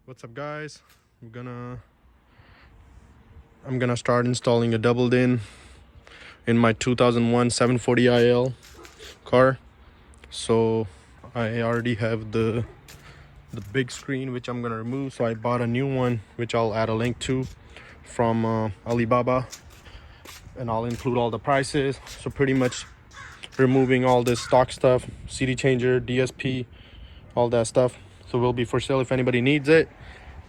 What's up, guys? I'm gonna start installing a double din in my 2001 740 IL car. So I already have the big screen, which I'm gonna remove. So I bought a new one, which I'll add a link to from Alibaba, and I'll include all the prices. So pretty much removing all this stock stuff, CD changer, DSP, all that stuff. So will be for sale if anybody needs it.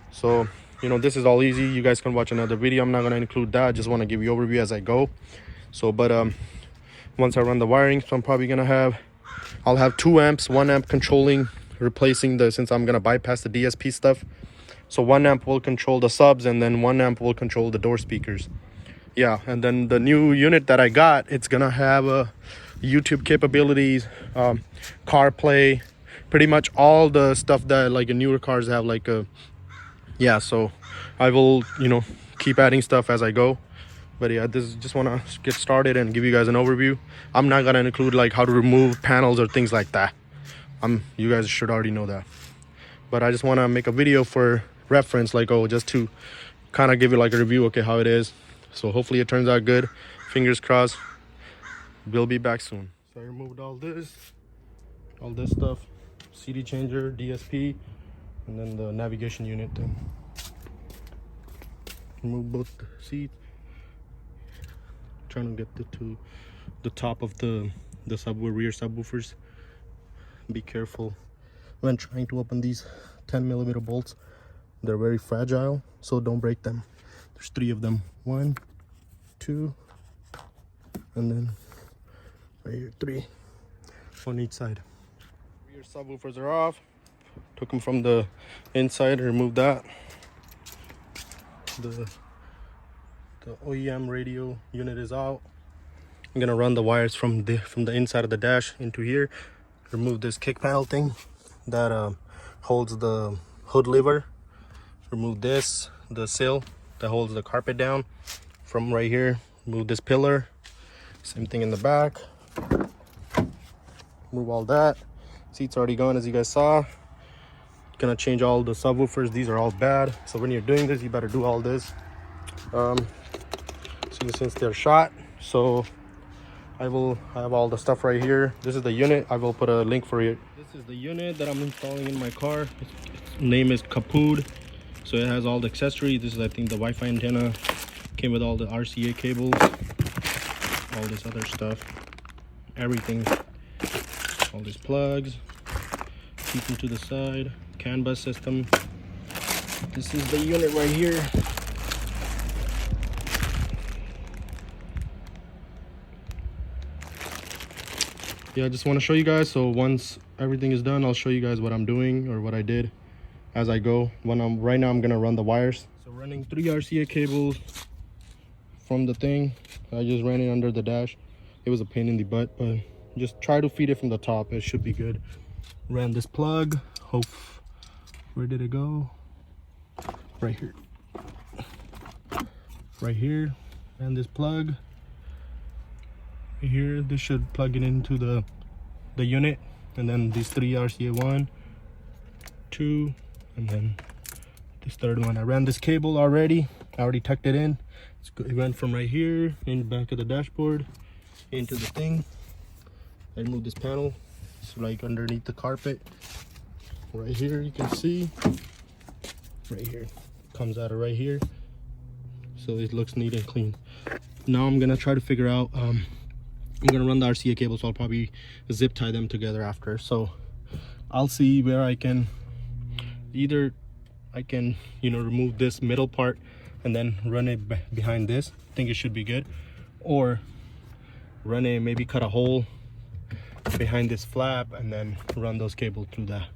So this is all easy. You guys can watch another video. I'm not going to include that. I just want to give you overview as I go. So but once I run the wiring, so I'm probably going to I'll have 2 amps, 1 amp controlling, replacing since I'm going to bypass the DSP stuff. So 1 amp will control the subs, and then 1 amp will control the door speakers. Yeah, and then the new unit that I got, it's going to have YouTube capabilities, CarPlay, pretty much all the stuff that like newer cars have, like yeah. So I will keep adding stuff as I go. But yeah, this is just want to get started and give you guys an overview. I'm not gonna include like how to remove panels or things like that. You guys should already know that, but I just want to make a video for reference, like just to kind of give you like a review, okay, how it is. So hopefully it turns out good. Fingers crossed. We'll be back soon. So I removed all this stuff, CD changer, DSP, and then the navigation unit thing. Remove both the seats. Trying to get to the top of the rear subwoofers. Be careful when trying to open these 10mm bolts. They're very fragile, so don't break them. There's 3 of them. 1, 2, and then right here 3 on each side. Rear subwoofers are off. Took them from the inside, removed that. The OEM radio unit is out. I'm gonna run the wires from the inside of the dash into here. Remove this kick panel thing that holds the hood lever. Remove this, the sill that holds the carpet down from right here. Remove this pillar. Same thing in the back. Move all that. Seat's already gone, as you guys saw. Gonna change all the subwoofers. These are all bad, so when you're doing this, you better do all this. Since they're shot, so I have all the stuff right here. This is the unit. I will put a link for it. This is the unit that I'm installing in my car. Its name is Kapud. So it has all the accessories. This is, I think, the Wi-Fi antenna. Came with all the RCA cables, all this other stuff, everything, all these plugs. Keep them to the side. CAN bus system. This is the unit right here. Yeah, I just want to show you guys. So once everything is done, I'll show you guys what I'm doing or what I did as I go. Right now I'm gonna run the wires. So running 3 RCA cables from the thing. I just ran it under the dash. It was a pain in the butt, but just try to feed it from the top. It should be good. Ran this plug. Where did it go? Right here. Right here. And this plug. Right here. This should plug it into the unit. And then these 3 RCA, 1, 2, and then this 3rd one. I ran this cable already. I already tucked it in. It went from right here in the back of the dashboard into the thing. I removed this panel. It's like underneath the carpet. Right here, you can see. Right here. Comes out of right here. So it looks neat and clean. Now I'm gonna try to figure out, I'm gonna run the RCA cable, so I'll probably zip tie them together after. So I'll see where I can, either I can remove this middle part and then run it behind this. I think it should be good. Or maybe cut a hole behind this flap and then run those cables through that.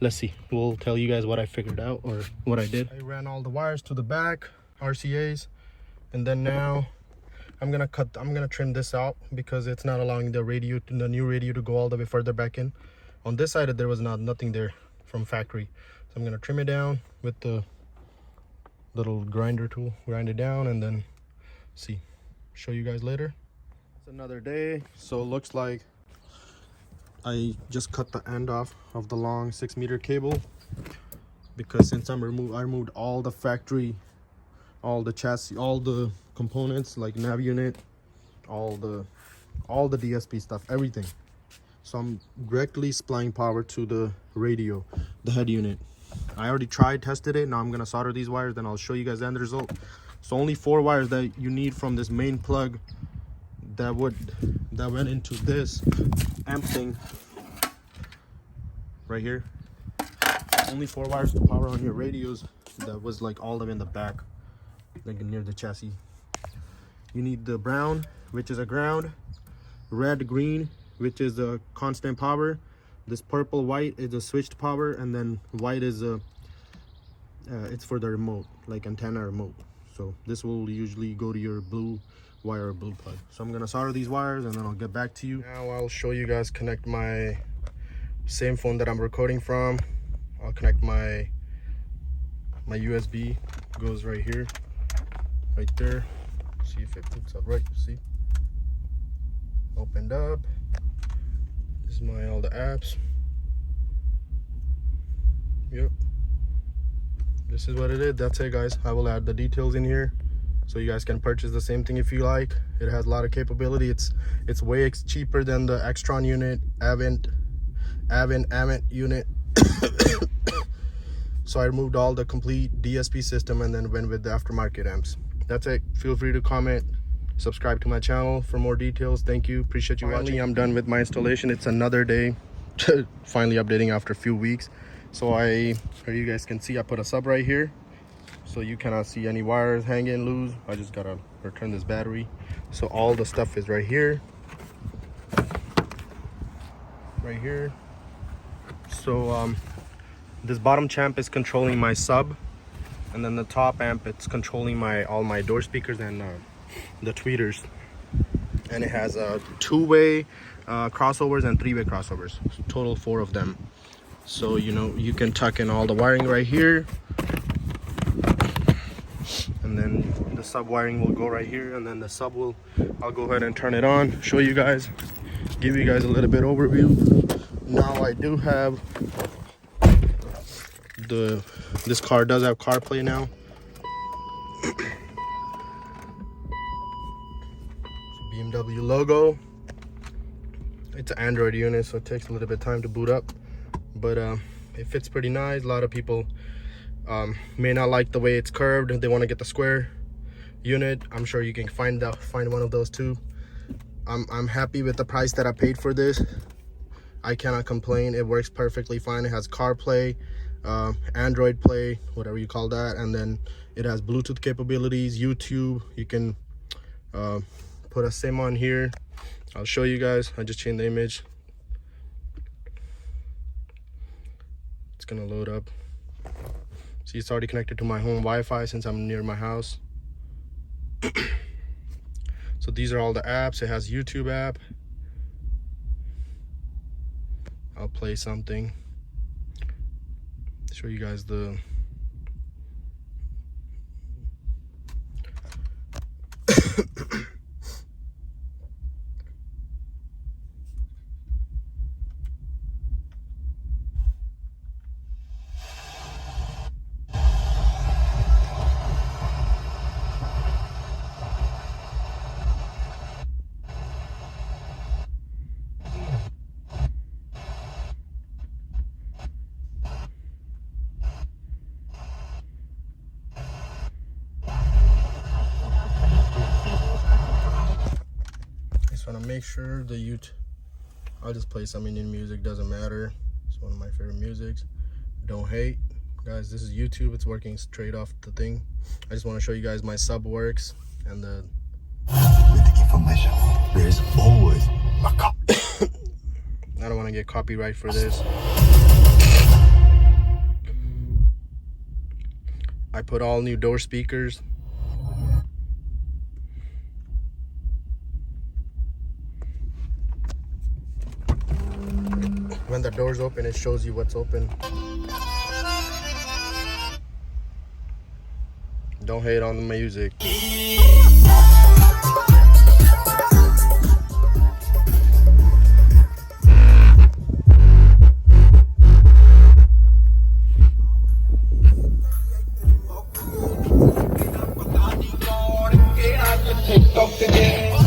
Let's see. We'll tell you guys what I figured out or what I did. I ran all the wires to the back, RCAs, and then now I'm gonna trim this out because it's not allowing the new radio to go all the way further back in. On this side, there was nothing there from factory. So I'm gonna trim it down with the little grinder tool, grind it down, and then show you guys later. It's another day. So it looks like I just cut the end off of the long 6-meter cable because since I removed all the factory, all the chassis, all the components like nav unit, all the DSP stuff, everything. So I'm directly supplying power to the radio, the head unit. I already tested it. Now I'm gonna solder these wires, then I'll show you guys the end result. So only 4 wires that you need from this main plug that went into this amp thing right here. Only 4 wires to power on your radios. That was like all the way in the back, like near the chassis. You need the brown, which is a ground, red, green, which is a constant power. This purple, white is a switched power, and then white is a it's for the remote, like antenna remote. So this will usually go to your blue wire or blue plug. So I'm gonna solder these wires and then I'll get back to you. Now I'll show you guys connect my same phone that I'm recording from. I'll connect my USB, goes right here, right there. See if it hooks up right. See, opened up. This is my all the apps. Yep, this is what it is. That's it, guys. I will add the details in here so you guys can purchase the same thing if you like. It has a lot of capability. It's way cheaper than the Xtron unit, Avin Avant unit. So I removed all the complete DSP system and then went with the aftermarket amps. That's it. Feel free to comment, subscribe to my channel for more details. Thank you, appreciate you watching. I'm done with my installation. It's another day. Finally updating after a few weeks. So here you guys can see I put a sub right here, so you cannot see any wires hanging loose. I just gotta return this battery. So all the stuff is right here, so this bottom champ is controlling my sub, and then the top amp, it's controlling all my door speakers and the tweeters. And it has a 2-way crossovers and 3-way crossovers, so total 4 of them. So you can tuck in all the wiring right here, and then the sub wiring will go right here, and then the sub I'll go ahead and turn it on, show you guys, give you guys a little bit overview. Now I do have this car does have CarPlay now. BMW logo. It's an Android unit, so it takes a little bit of time to boot up, but it fits pretty nice. A lot of people may not like the way it's curved and they want to get the square unit. I'm sure you can find one of those too. I'm happy with the price that I paid for this. I cannot complain. It works perfectly fine. It has CarPlay, Android Play, whatever you call that, and then it has Bluetooth capabilities, YouTube. You can put a SIM on here. I'll show you guys. I just changed the image. It's gonna load up. See, it's already connected to my home Wi-Fi since I'm near my house. So these are all the apps. It has YouTube app. I'll play something, show you guys the want to make sure the I'll just play some Indian music, doesn't matter. It's one of my favorite musics. Don't hate, guys. This is YouTube. It's working straight off the thing. I just want to show you guys my sub works and the with the information. There's always a cop. I don't want to get copyright for this. I put all new door speakers. When the door's open, it shows you what's open. Don't hate on the music. talk to them.